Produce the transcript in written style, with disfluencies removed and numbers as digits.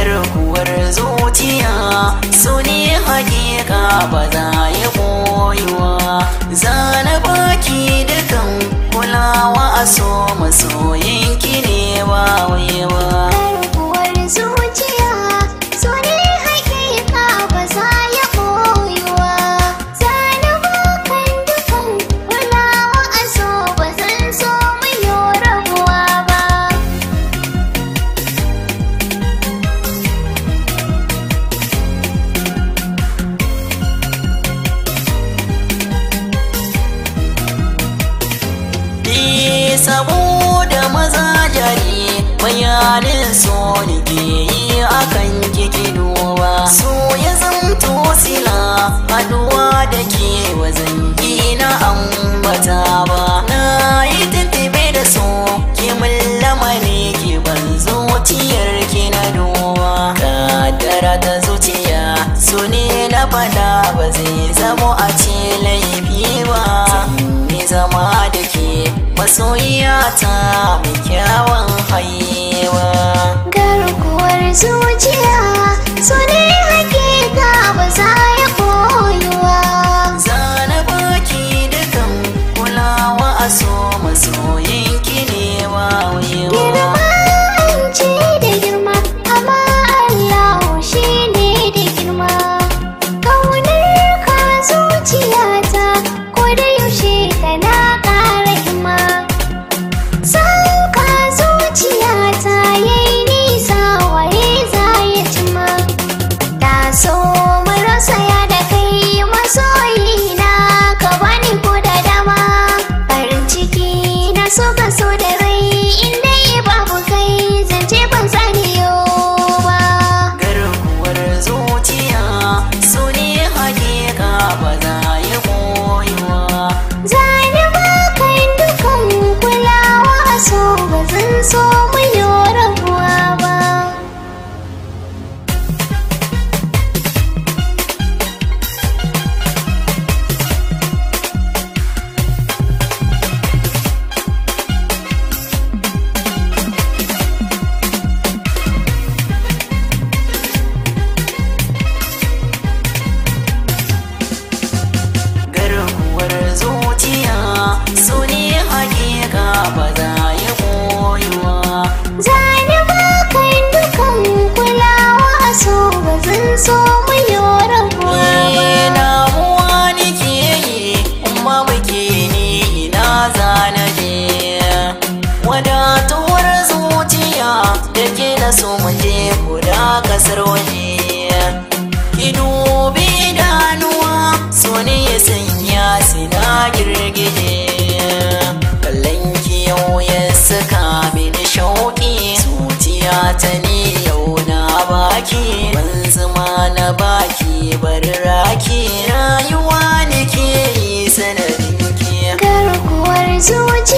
garkuwar zuciya su ne hakika ba za ya koyuwa. Zana baki dukan kulawa a so masoyinki ne ba waiwa. Garkuwar zuciya su ne hakika ba za ya koyuwa. Zana bakan dukan kulawa a so ba zan so mu yi rabuwa ba. Saboda maza jari bayanin so ni ke yi akan kiki duba. So ya zamto sila haduwa da ke wazangi na ambata ba. Na yi tattabe da so ki mullama ne ki ban zuciyar ki na duba. Kaddara ta zuciya so ne na fada ba zai zamo a ce laifi ba. Ni zama da ke masoyiyata mai kyawun haiwa. Garkuwar zuciya su ne hakika ba za ya koyuwa. Zana baki dukan kulawa a so masoyinki ne ba waiwa. Girma an ce da girma amma Allah shi ne da girma. Kaunar ka zuciyata ko da yaushe tana ƙara himma. San ka zuciyata yayi nisa waye za ya cimma. Ta so mu rasaya da kai masoyina ka bani ko da dama. Farin ciki na so ka so da rai inda babu kai zance ban sani yau ba. Garkuwar zuciya su ne hakika ba za ya koyuwa. Zani bakan dukan kulawa a so ba zan so mu yi rabuwa ba. Garkuwar zuciya su ne hakika ba za ya koyuwa. Zani bakan dukan kulawa a so ba zan so mu yi rabuwa ba. Damuwa nake yi umma muke ni ina zana je. Wadatuwar zuciya da ke da so mu je guda kasar waje. Ki dubi idanuwa so ne ya sanya sina girgije. Kallon ki yau ya saka mini shauƙi. Zuciya ta ni yau na baki ban zama na baki bari raki. Rayuwa nake yi sanadin ki. Garkuwar zuciya